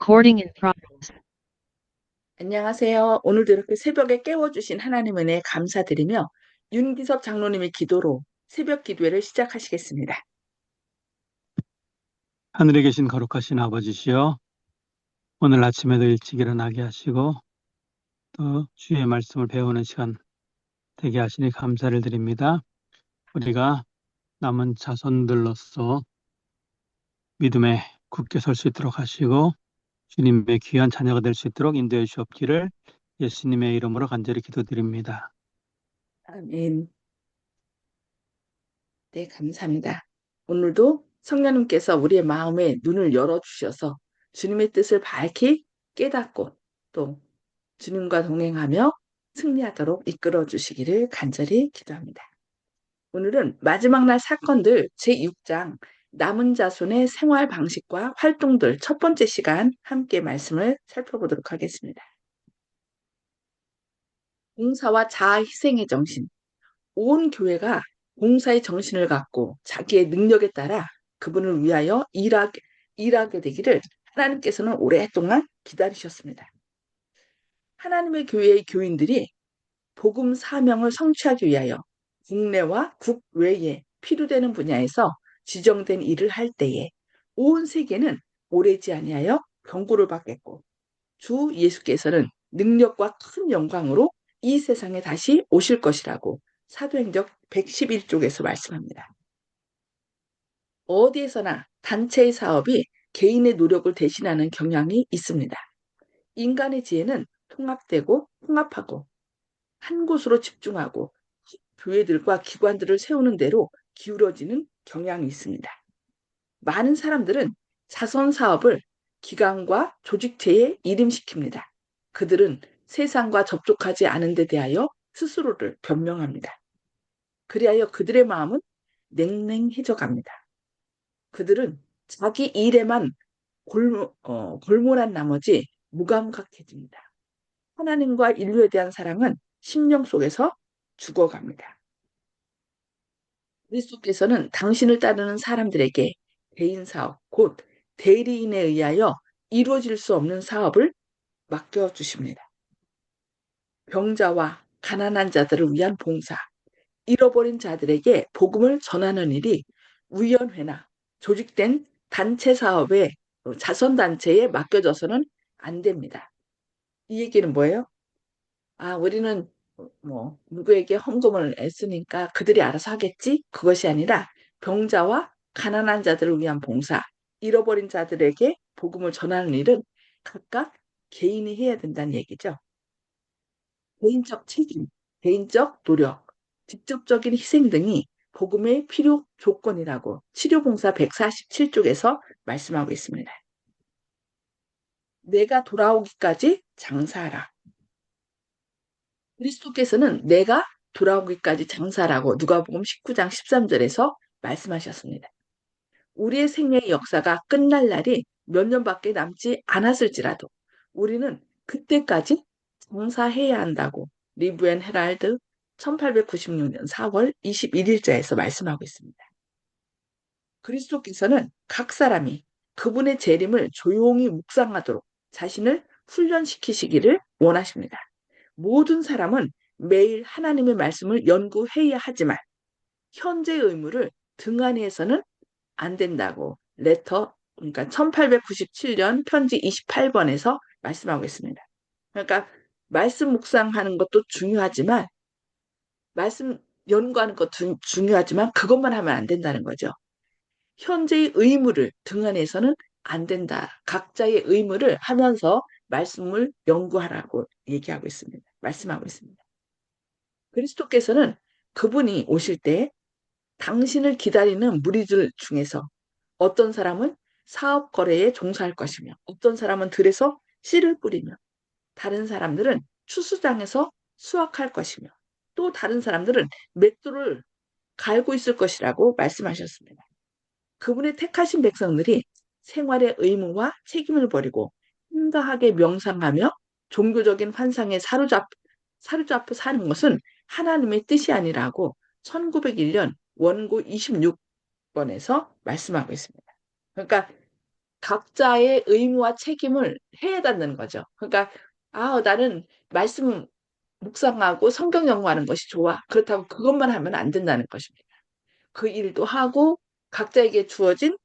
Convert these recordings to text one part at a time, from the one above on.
Recording in progress. 안녕하세요. 오늘도 이렇게 새벽에 깨워주신 하나님 은혜에 감사드리며 윤기섭 장로님의 기도로 새벽 기도회를 시작하시겠습니다. 하늘에 계신 거룩하신 아버지시여, 오늘 아침에도 일찍 일어나게 하시고 또 주의 말씀을 배우는 시간 되게 하시니 감사를 드립니다. 우리가 남은 자손들로서 믿음에 굳게 설 수 있도록 하시고 주님의 귀한 자녀가 될 수 있도록 인도해 주옵기를 예수님의 이름으로 간절히 기도드립니다. 아멘. 네, 감사합니다. 오늘도 성령님께서 우리의 마음에 눈을 열어주셔서 주님의 뜻을 밝히 깨닫고 또 주님과 동행하며 승리하도록 이끌어 주시기를 간절히 기도합니다. 오늘은 마지막 날 사건들 제6장 남은 자손의 생활 방식과 활동들 첫 번째 시간 함께 말씀을 살펴보도록 하겠습니다. 봉사와 자아 희생의 정신. 온 교회가 봉사의 정신을 갖고 자기의 능력에 따라 그분을 위하여 일하게 되기를 하나님께서는 오랫동안 기다리셨습니다. 하나님의 교회의 교인들이 복음 사명을 성취하기 위하여 국내와 국외에 필요되는 분야에서 지정된 일을 할 때에 온 세계는 오래지 아니하여 경고를 받겠고 주 예수께서는 능력과 큰 영광으로 이 세상에 다시 오실 것이라고 사도행전 111쪽에서 말씀합니다. 어디에서나 단체의 사업이 개인의 노력을 대신하는 경향이 있습니다. 인간의 지혜는 통합되고 통합하고 한 곳으로 집중하고 교회들과 기관들을 세우는 대로 기울어지는 경향이 있습니다. 많은 사람들은 자선 사업을 기관과 조직체에 일임시킵니다. 그들은 세상과 접촉하지 않은 데 대하여 스스로를 변명합니다. 그리하여 그들의 마음은 냉랭해져 갑니다. 그들은 자기 일에만 골몰한 나머지 무감각해집니다. 하나님과 인류에 대한 사랑은 심령 속에서 죽어갑니다. 그리스도께서는 당신을 따르는 사람들에게 개인 사업, 곧 대리인에 의하여 이루어질 수 없는 사업을 맡겨주십니다. 병자와 가난한 자들을 위한 봉사, 잃어버린 자들에게 복음을 전하는 일이 위원회나 조직된 단체 사업에 자선단체에 맡겨져서는 안 됩니다. 이 얘기는 뭐예요? 우리는 뭐 누구에게 헌금을 했으니까 그들이 알아서 하겠지? 그것이 아니라 병자와 가난한 자들을 위한 봉사, 잃어버린 자들에게 복음을 전하는 일은 각각 개인이 해야 된다는 얘기죠. 개인적 책임, 개인적 노력, 직접적인 희생 등이 복음의 필요 조건이라고 치료봉사 147쪽에서 말씀하고 있습니다. 내가 돌아오기까지 장사하라. 그리스도께서는 내가 돌아오기까지 장사라고 누가복음 19장 13절에서 말씀하셨습니다. 우리의 생애의 역사가 끝날 날이 몇 년밖에 남지 않았을지라도 우리는 그때까지 장사해야 한다고 리브 앤 헤랄드 1896년 4월 21일자에서 말씀하고 있습니다. 그리스도께서는 각 사람이 그분의 재림을 조용히 묵상하도록 자신을 훈련시키시기를 원하십니다. 모든 사람은 매일 하나님의 말씀을 연구해야 하지만 현재의 의무를 등한히해서는 안 된다고 그러니까 1897년 편지 28번에서 말씀하고 있습니다. 그러니까 말씀 묵상하는 것도 중요하지만 말씀 연구하는 것도 중요하지만 그것만 하면 안 된다는 거죠. 현재의 의무를 등한해서는 안 된다. 각자의 의무를 하면서 말씀을 연구하라고 얘기하고 있습니다. 말씀하고 있습니다. 그리스도께서는 그분이 오실 때 당신을 기다리는 무리들 중에서 어떤 사람은 사업 거래에 종사할 것이며 어떤 사람은 들에서 씨를 뿌리며 다른 사람들은 추수장에서 수확할 것이며 또 다른 사람들은 맷돌을 갈고 있을 것이라고 말씀하셨습니다. 그분의 택하신 백성들이 생활의 의무와 책임을 버리고 한가하게 명상하며 종교적인 환상에 사로잡혀 사는 것은 하나님의 뜻이 아니라고 1901년 원고 26번에서 말씀하고 있습니다. 그러니까 각자의 의무와 책임을 해야 된다는 거죠. 그러니까 나는 말씀 묵상하고 성경 연구하는 것이 좋아. 그렇다고 그것만 하면 안 된다는 것입니다. 그 일도 하고 각자에게 주어진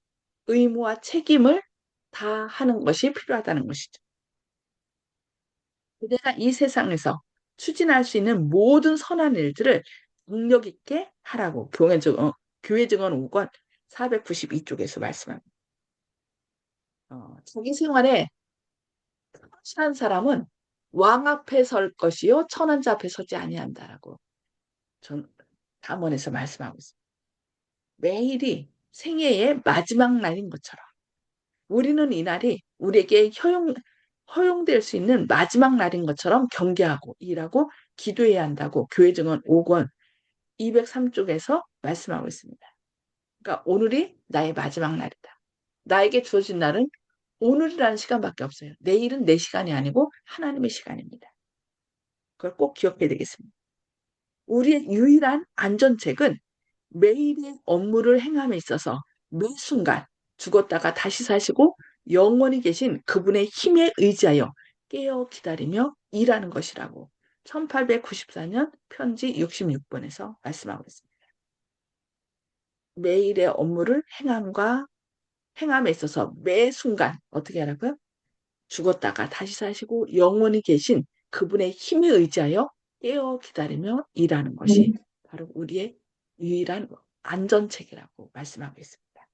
의무와 책임을 다 하는 것이 필요하다는 것이죠. 내가 이 세상에서 추진할 수 있는 모든 선한 일들을 능력 있게 하라고 교회 증언 5권 492쪽에서 말씀합니다. 자기 생활에 확실한 사람은 왕 앞에 설 것이요 천한자 앞에 서지 아니한다라고 전 담원에서 말씀하고 있습니다. 매일이 생애의 마지막 날인 것처럼 우리는 이날이 우리에게 허용될 수 있는 마지막 날인 것처럼 경계하고 일하고 기도해야 한다고 교회 증언 5권 203쪽에서 말씀하고 있습니다. 그러니까 오늘이 나의 마지막 날이다. 나에게 주어진 날은 오늘이라는 시간밖에 없어요. 내일은 내 시간이 아니고 하나님의 시간입니다. 그걸 꼭 기억해야 되겠습니다. 우리의 유일한 안전책은 매일의 업무를 행함에 있어서 매 순간 죽었다가 다시 사시고 영원히 계신 그분의 힘에 의지하여 깨어 기다리며 일하는 것이라고 1894년 편지 66번에서 말씀하고 있습니다. 매일의 업무를 행함에 있어서 매 순간 어떻게 하라고요? 죽었다가 다시 사시고 영원히 계신 그분의 힘에 의지하여 깨어 기다리며 일하는 것이 바로 우리의 유일한 안전책이라고 말씀하고 있습니다.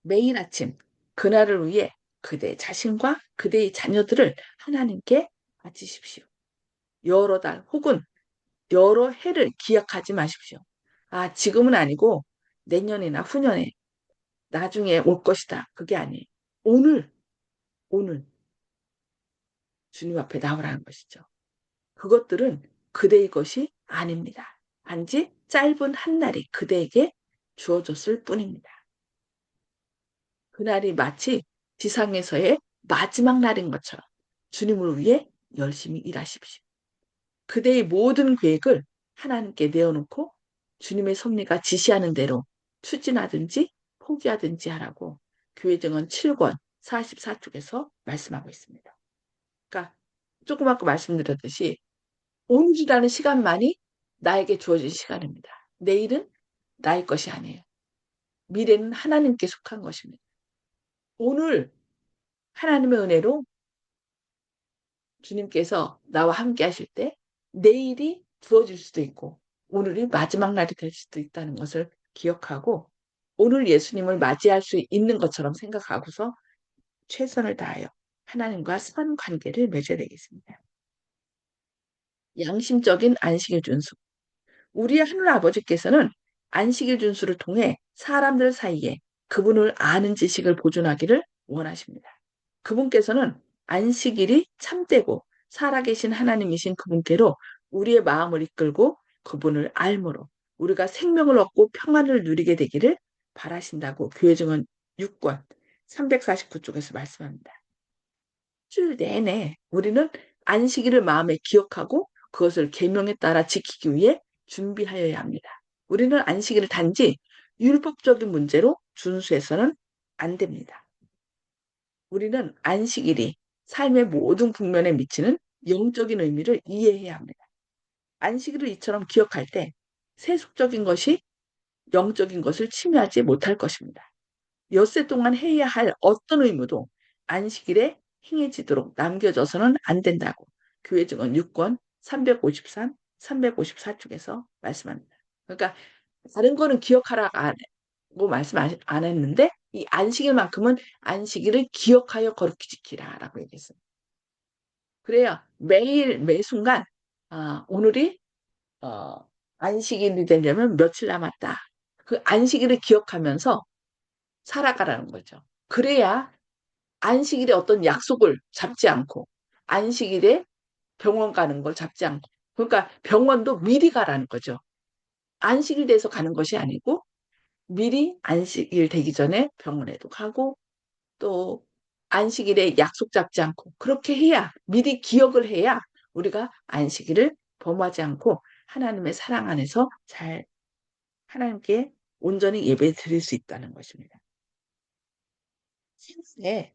매일 아침 그날을 위해 그대 자신과 그대의 자녀들을 하나님께 바치십시오. 여러 달 혹은 여러 해를 기약하지 마십시오. 지금은 아니고 내년이나 후년에 나중에 올 것이다. 그게 아니에요. 오늘, 오늘 주님 앞에 나오라는 것이죠. 그것들은 그대의 것이 아닙니다. 단지 짧은 한 날이 그대에게 주어졌을 뿐입니다. 그날이 마치 지상에서의 마지막 날인 것처럼 주님을 위해 열심히 일하십시오. 그대의 모든 계획을 하나님께 내어놓고 주님의 섭리가 지시하는 대로 추진하든지 포기하든지 하라고 교회 증언 7권 44쪽에서 말씀하고 있습니다. 그러니까 조금 아까 말씀드렸듯이 오늘이라는 시간만이 나에게 주어진 시간입니다. 내일은 나의 것이 아니에요. 미래는 하나님께 속한 것입니다. 오늘 하나님의 은혜로 주님께서 나와 함께 하실 때 내일이 주어질 수도 있고 오늘이 마지막 날이 될 수도 있다는 것을 기억하고 오늘 예수님을 맞이할 수 있는 것처럼 생각하고서 최선을 다하여 하나님과 선 관계를 맺어야 되겠습니다. 양심적인 안식일 준수. 우리의 하늘 아버지께서는 안식일 준수를 통해 사람들 사이에 그분을 아는 지식을 보존하기를 원하십니다. 그분께서는 안식일이 참되고 살아계신 하나님이신 그분께로 우리의 마음을 이끌고 그분을 알므로 우리가 생명을 얻고 평안을 누리게 되기를 바라신다고 교회 증언 6권 349쪽에서 말씀합니다. 주 내내 우리는 안식일을 마음에 기억하고 그것을 계명에 따라 지키기 위해 준비하여야 합니다. 우리는 안식일을 단지 율법적인 문제로 준수해서는 안 됩니다. 우리는 안식일이 삶의 모든 국면에 미치는 영적인 의미를 이해해야 합니다. 안식일을 이처럼 기억할 때 세속적인 것이 영적인 것을 침해하지 못할 것입니다. 엿새 동안 해야 할 어떤 의무도 안식일에 행해지도록 남겨져서는 안 된다고 교회 증언 6권 353, 354쪽에서 말씀합니다. 그러니까 다른 거는 기억하라고 말씀 안 했는데 이 안식일만큼은 안식일을 기억하여 거룩히 지키라라고 얘기했어요. 그래야 매일 매 순간 오늘이 어, 안식일이 되려면 며칠 남았다. 그 안식일을 기억하면서 살아가라는 거죠. 그래야 안식일에 어떤 약속을 잡지 않고 안식일에 병원 가는 걸 잡지 않고 그러니까 병원도 미리 가라는 거죠. 안식일 돼서 가는 것이 아니고 미리 안식일 되기 전에 병원에도 가고 또 안식일에 약속 잡지 않고 그렇게 해야 미리 기억을 해야 우리가 안식일을 범하지 않고 하나님의 사랑 안에서 잘 하나님께 온전히 예배 드릴 수 있다는 것입니다. 생에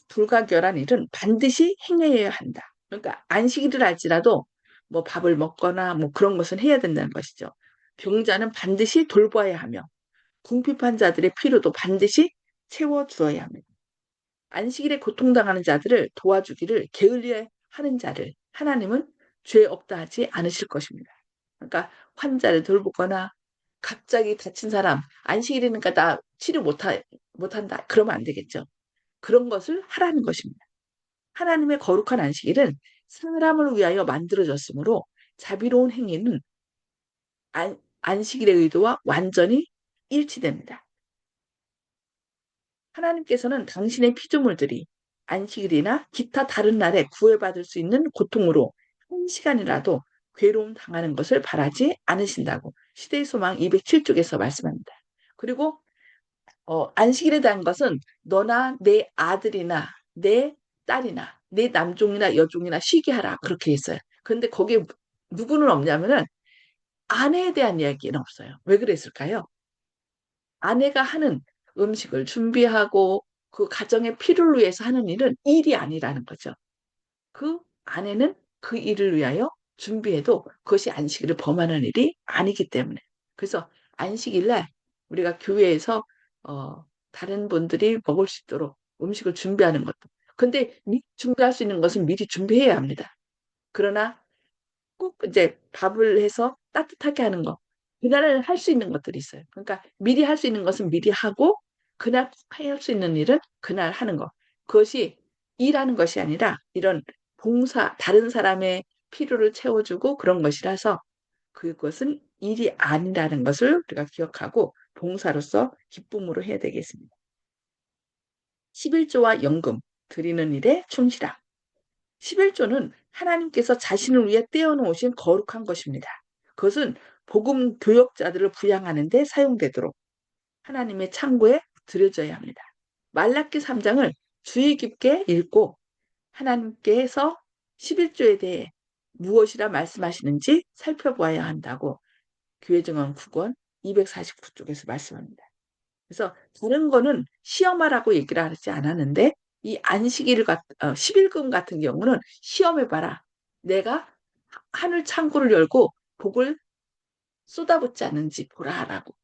불가결한 일은 반드시 행해야 한다. 그러니까 안식일을 할지라도 뭐 밥을 먹거나 뭐 그런 것은 해야 된다는 것이죠. 병자는 반드시 돌봐야 하며 궁핍한 자들의 필요도 반드시 채워주어야 합니다. 안식일에 고통당하는 자들을 도와주기를 게을리 하는 자를 하나님은 죄 없다 하지 않으실 것입니다. 그러니까 환자를 돌보거나 갑자기 다친 사람 안식일이니까 나 치료 못한다. 그러면 안 되겠죠. 그런 것을 하라는 것입니다. 하나님의 거룩한 안식일은 사람을 위하여 만들어졌으므로 자비로운 행위는 안식일의 의도와 완전히 일치됩니다. 하나님께서는 당신의 피조물들이 안식일이나 기타 다른 날에 구애받을 수 있는 고통으로 한 시간이라도 괴로움 당하는 것을 바라지 않으신다고 시대의 소망 207쪽에서 말씀합니다. 그리고 안식일에 대한 것은 너나 내 아들이나 내 딸이나 내 남종이나 여종이나 쉬게 하라 그렇게 했어요. 그런데 거기에 누구는 없냐면은 아내에 대한 이야기는 없어요. 왜 그랬을까요? 아내가 하는 음식을 준비하고 그 가정의 필요를 위해서 하는 일은 일이 아니라는 거죠. 그 아내는 그 일을 위하여 준비해도 그것이 안식일을 범하는 일이 아니기 때문에. 그래서 안식일날 우리가 교회에서 다른 분들이 먹을 수 있도록 음식을 준비하는 것도. 근데 미리 준비할 수 있는 것은 미리 준비해야 합니다. 그러나 꼭 이제 밥을 해서 따뜻하게 하는 거. 그날 할 수 있는 것들이 있어요. 그러니까 미리 할 수 있는 것은 미리 하고 그날 할 수 있는 일은 그날 하는 거. 그것이 일하는 것이 아니라 이런 봉사, 다른 사람의 필요를 채워주고 그런 것이라서 그것은 일이 아니라는 것을 우리가 기억하고 봉사로서 기쁨으로 해야 되겠습니다. 11조와 연금 드리는 일에 충실함. 11조는 하나님께서 자신을 위해 떼어놓으신 거룩한 것입니다. 그것은 복음 교역자들을 부양하는 데 사용되도록 하나님의 창고에 들여져야 합니다. 말라기 3장을 주의 깊게 읽고 하나님께서 11조에 대해 무엇이라 말씀하시는지 살펴보아야 한다고 교회증언 9권 249쪽에서 말씀합니다. 그래서 다른 거는 시험하라고 얘기를 하지 않았는데 이 안식일 11금 같은 경우는 시험해봐라. 내가 하늘 창고를 열고 복을 쏟아붓지 않는지 보라라고.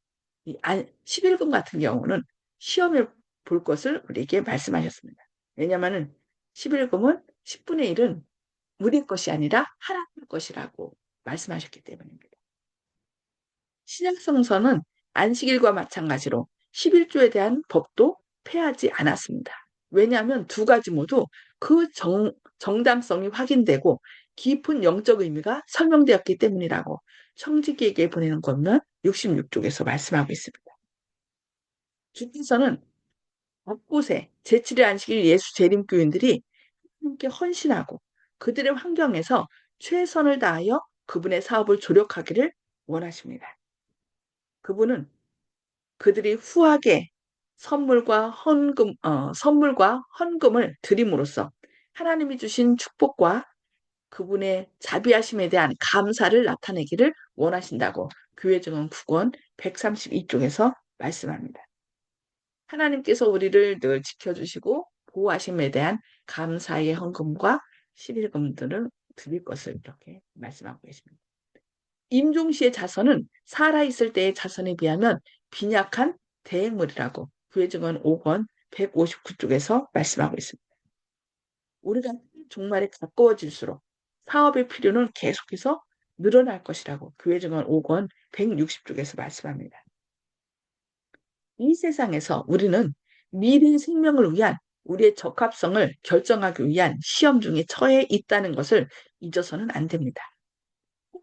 이 11금 같은 경우는 시험해 볼 것을 우리에게 말씀하셨습니다. 왜냐하면 11금은 10분의 1은 우리 것이 아니라 하나님 것이라고 말씀하셨기 때문입니다. 신약성서는 안식일과 마찬가지로 11조에 대한 법도 폐하지 않았습니다. 왜냐하면 두 가지 모두 그 정당성이 확인되고 깊은 영적 의미가 설명되었기 때문이라고 청지기에게 보내는 권면 66쪽에서 말씀하고 있습니다. 주께서는 곳곳에 제7일 안식일 예수 재림교인들이 하나님께 헌신하고 그들의 환경에서 최선을 다하여 그분의 사업을 조력하기를 원하십니다. 그분은 그들이 후하게 선물과 헌금을 드림으로써 하나님이 주신 축복과 그분의 자비하심에 대한 감사를 나타내기를 원하신다고 교회증언 9권 132쪽에서 말씀합니다. 하나님께서 우리를 늘 지켜주시고 보호하심에 대한 감사의 헌금과 11금들을 드릴 것을 이렇게 말씀하고 계십니다. 임종시의 자손은 살아있을 때의 자손에 비하면 빈약한 대행물이라고 구해증언 5권 159쪽에서 말씀하고 있습니다. 우리가 종말에 가까워질수록 사업의 필요는 계속해서 늘어날 것이라고 구해증언 5권 160쪽에서 말씀합니다. 이 세상에서 우리는 미래의 생명을 위한 우리의 적합성을 결정하기 위한 시험 중에 처해 있다는 것을 잊어서는 안 됩니다.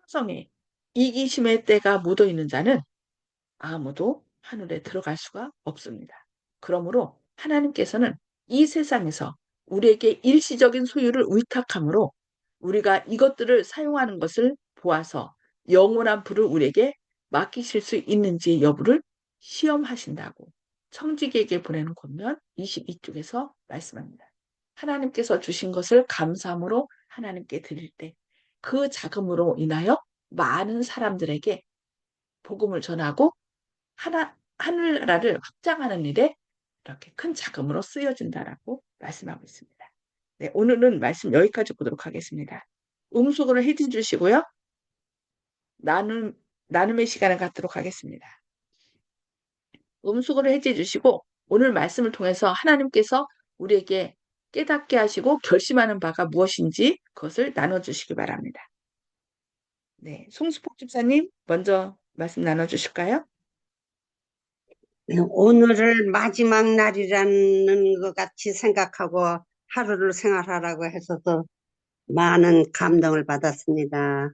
성에 이기심의 때가 묻어 있는 자는 아무도 하늘에 들어갈 수가 없습니다. 그러므로 하나님께서는 이 세상에서 우리에게 일시적인 소유를 위탁함으로 우리가 이것들을 사용하는 것을 보아서 영원한 부를 우리에게 맡기실 수 있는지 여부를 시험하신다고 청지기에게 보내는 권면 22쪽에서 말씀합니다. 하나님께서 주신 것을 감사함으로 하나님께 드릴 때 그 자금으로 인하여 많은 사람들에게 복음을 전하고 하늘나라를 확장하는 일에 이렇게 큰 자금으로 쓰여진다라고 말씀하고 있습니다. 네, 오늘은 말씀 여기까지 보도록 하겠습니다. 음수으로 해지 주시고요. 나눔, 나눔의 시간을 갖도록 하겠습니다. 음수으로 해지 주시고 오늘 말씀을 통해서 하나님께서 우리에게 깨닫게 하시고 결심하는 바가 무엇인지 그것을 나눠주시기 바랍니다. 네, 송수폭 집사님 먼저 말씀 나눠주실까요? 오늘을 마지막 날이라는 것 같이 생각하고 하루를 생활하라고 해서도 많은 감동을 받았습니다.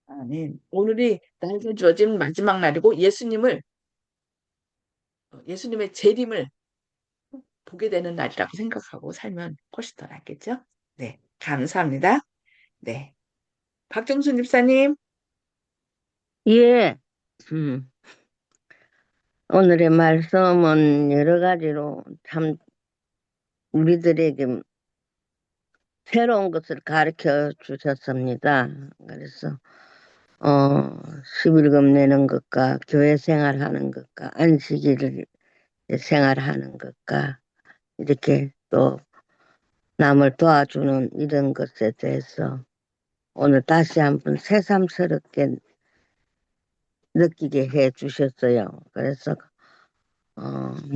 아멘. 오늘이 나에게 주어진 마지막 날이고 예수님의 재림을 보게 되는 날이라고 생각하고 살면 훨씬 더 낫겠죠? 네, 감사합니다. 네, 박정순 집사님. 예, 음, 오늘의 말씀은 여러 가지로 참 우리들에게 새로운 것을 가르쳐 주셨습니다. 그래서, 11금 내는 것과 교회 생활하는 것과 안식일 생활하는 것과 이렇게 또 남을 도와주는 이런 것에 대해서 오늘 다시 한번 새삼스럽게 느끼게 해 주셨어요. 그래서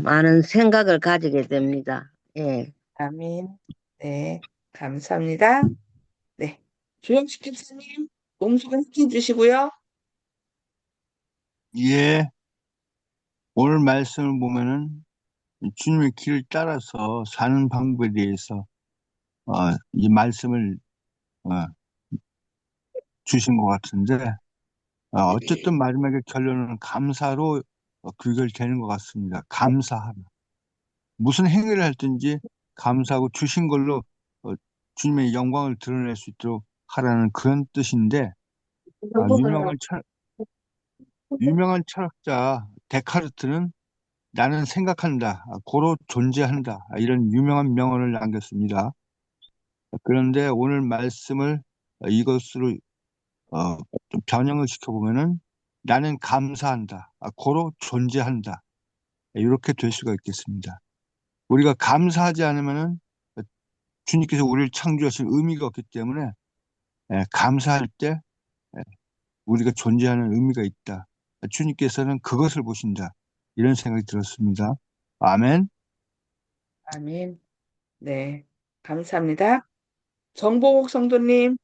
많은 생각을 가지게 됩니다. 예. 아멘. 네, 감사합니다. 네, 조영식 집사님, 몸수고 함께 해주시고요. 예, 오늘 말씀을 보면은 주님의 길을 따라서 사는 방법에 대해서 이 말씀을 어, 주신 것 같은데 어쨌든 마지막에 결론은 감사로 귀결되는 것 같습니다. 감사하라. 무슨 행위를 할든지 감사하고 주신 걸로 어, 주님의 영광을 드러낼 수 있도록 하라는 그런 뜻인데 유명한 철학자 데카르트는 나는 생각한다, 고로 존재한다 이런 유명한 명언을 남겼습니다. 그런데 오늘 말씀을 이것으로 좀 변형을 시켜보면은 나는 감사한다, 고로 존재한다 이렇게 될 수가 있겠습니다. 우리가 감사하지 않으면은 주님께서 우리를 창조하신 의미가 없기 때문에 감사할 때 우리가 존재하는 의미가 있다. 주님께서는 그것을 보신다. 이런 생각이 들었습니다. 아멘. 아멘. 네, 감사합니다. 정보국 성도님.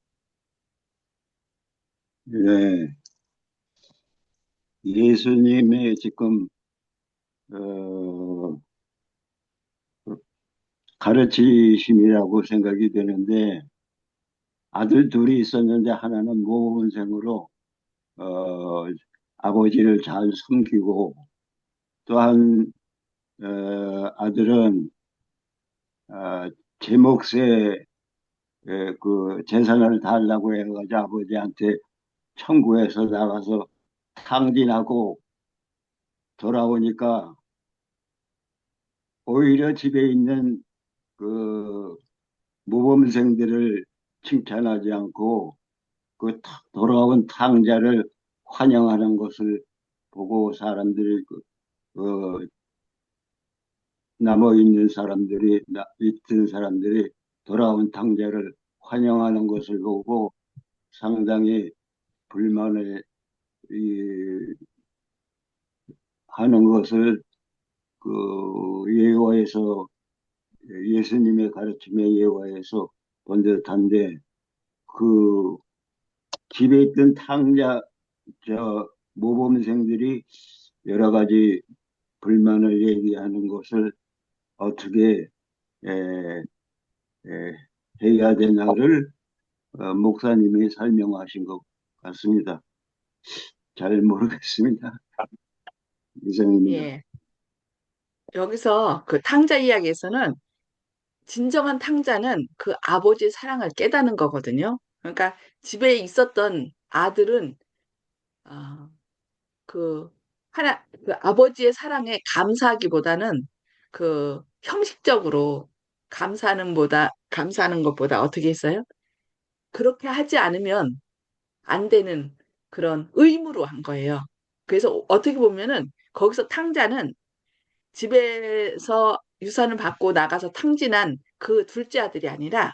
예, 예수님의 지금 어, 가르치심이라고 생각이 되는데 아들 둘이 있었는데 하나는 모범생으로 어, 아버지를 잘 섬기고 또한 아들은 제 몫에 그 재산을 달라고 해가지고 아버지한테 청구해서 나가서 탕진하고 돌아오니까 오히려 집에 있는 그 모범생들을 칭찬하지 않고 그 돌아온 탕자를 환영하는 것을 보고 사람들이 남아 있는 사람들이 있던 사람들이 돌아온 탕자를 환영하는 것을 보고 상당히 불만을 하는 것을 그 예화에서 예수님의 가르침에 예화에서 본 듯한데 그 집에 있던 탕자 모범생들이 여러 가지 불만을 얘기하는 것을 어떻게 에, 에, 해야 되나를 목사님이 설명하신 것 같습니다. 잘 모르겠습니다. 이상입니다. 예, 여기서 그 탕자 이야기에서는 진정한 탕자는 그 아버지의 사랑을 깨닫는 거거든요. 그러니까 집에 있었던 아들은 아, 그 아버지의 사랑에 감사하기보다는 그 형식적으로 감사하는 것보다 어떻게 했어요? 그렇게 하지 않으면 안 되는 그런 의무로 한 거예요. 그래서 어떻게 보면은 거기서 탕자는 집에서 유산을 받고 나가서 탕진한 그 둘째 아들이 아니라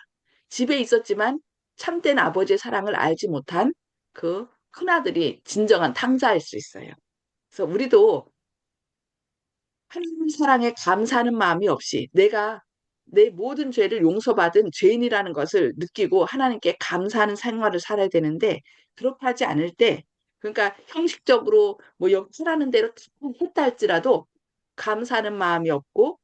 집에 있었지만 참된 아버지의 사랑을 알지 못한 그 큰아들이 진정한 탕자일 수 있어요. 그래서 우리도 하나님 사랑에 감사하는 마음이 없이 내가 내 모든 죄를 용서받은 죄인이라는 것을 느끼고 하나님께 감사하는 생활을 살아야 되는데 그렇게 하지 않을 때 그러니까 형식적으로 뭐 여기 하라는 대로 다 했다 할지라도 감사하는 마음이 없고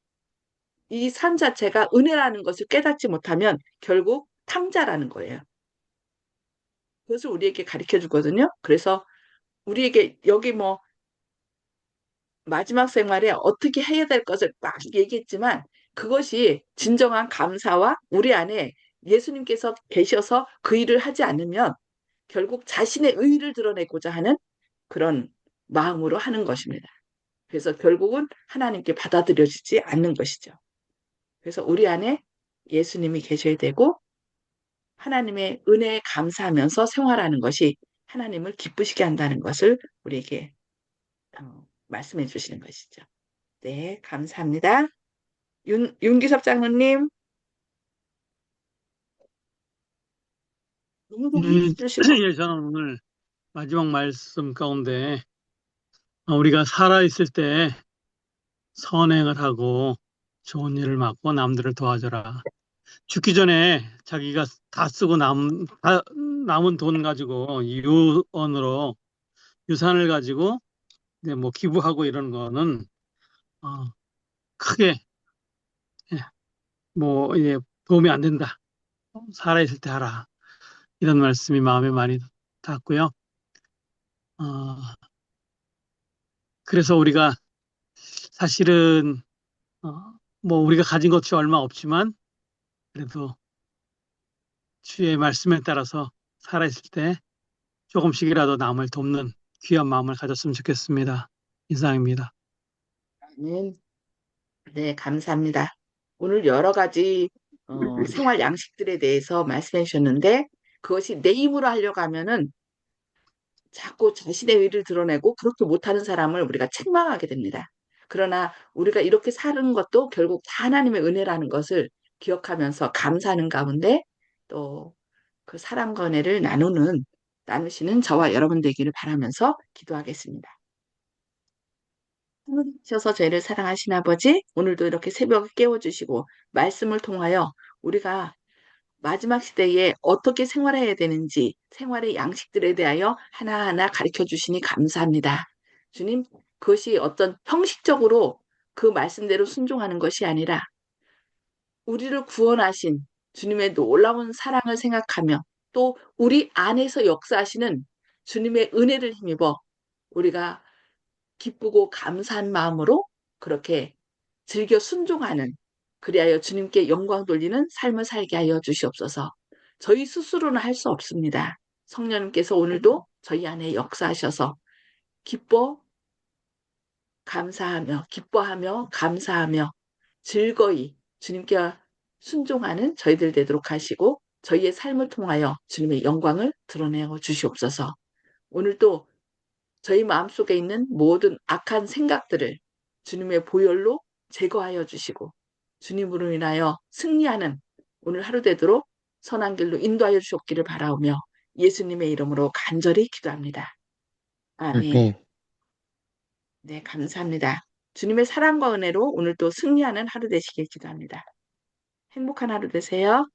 이 삶 자체가 은혜라는 것을 깨닫지 못하면 결국 탕자라는 거예요. 그것을 우리에게 가르쳐 주거든요. 그래서 우리에게 여기 뭐 마지막 생활에 어떻게 해야 될 것을 막 얘기했지만 그것이 진정한 감사와 우리 안에 예수님께서 계셔서 그 일을 하지 않으면 결국 자신의 의의를 드러내고자 하는 그런 마음으로 하는 것입니다. 그래서 결국은 하나님께 받아들여지지 않는 것이죠. 그래서 우리 안에 예수님이 계셔야 되고 하나님의 은혜에 감사하면서 생활하는 것이 하나님을 기쁘시게 한다는 것을 우리에게 말씀해 주시는 것이죠. 네, 감사합니다. 윤기섭 장로님, 예, 해주시고, 예, 저는 오늘 마지막 말씀 가운데 우리가 살아있을 때 선행을 하고 좋은 일을 맡고 남들을 도와줘라. 죽기 전에 자기가 다 쓰고 남은 돈 가지고 유언으로 유산을 가지고 이제 뭐 기부하고 이런 거는 크게 예, 뭐 이제 도움이 안 된다. 살아있을 때 하라. 이런 말씀이 마음에 많이 닿고요. 어, 그래서 우리가 사실은 뭐 우리가 가진 것이 얼마 없지만 그래도 주의 말씀에 따라서 살아있을 때 조금씩이라도 남을 돕는 귀한 마음을 가졌으면 좋겠습니다. 이상입니다. 네, 네, 감사합니다. 오늘 여러 가지 생활 양식들에 대해서 말씀해 주셨는데 그것이 내 힘으로 하려고 하면은 자꾸 자신의 의를 드러내고 그렇게 못하는 사람을 우리가 책망하게 됩니다. 그러나 우리가 이렇게 사는 것도 결국 다 하나님의 은혜라는 것을 기억하면서 감사하는 가운데 또 그 사랑과 은혜를 나누시는 저와 여러분 되기를 바라면서 기도하겠습니다. 하나님께서 저희를 사랑하신 아버지, 오늘도 이렇게 새벽에 깨워주시고 말씀을 통하여 우리가 마지막 시대에 어떻게 생활해야 되는지 생활의 양식들에 대하여 하나하나 가르쳐 주시니 감사합니다. 주님, 그것이 어떤 형식적으로 그 말씀대로 순종하는 것이 아니라 우리를 구원하신 주님의 놀라운 사랑을 생각하며 또 우리 안에서 역사하시는 주님의 은혜를 힘입어 우리가 기쁘고 감사한 마음으로 그렇게 즐겨 순종하는 그리하여 주님께 영광 돌리는 삶을 살게 하여 주시옵소서. 저희 스스로는 할 수 없습니다. 성령님께서 오늘도 저희 안에 역사하셔서 기뻐 감사하며 기뻐하며 감사하며 즐거이 주님께 순종하는 저희들 되도록 하시고 저희의 삶을 통하여 주님의 영광을 드러내어 주시옵소서. 오늘도 저희 마음속에 있는 모든 악한 생각들을 주님의 보혈로 제거하여 주시고 주님으로 인하여 승리하는 오늘 하루 되도록 선한 길로 인도하여 주셨기를 바라오며 예수님의 이름으로 간절히 기도합니다. 아멘. 아멘. 네, 감사합니다. 주님의 사랑과 은혜로 오늘도 승리하는 하루 되시길 기도합니다. 행복한 하루 되세요.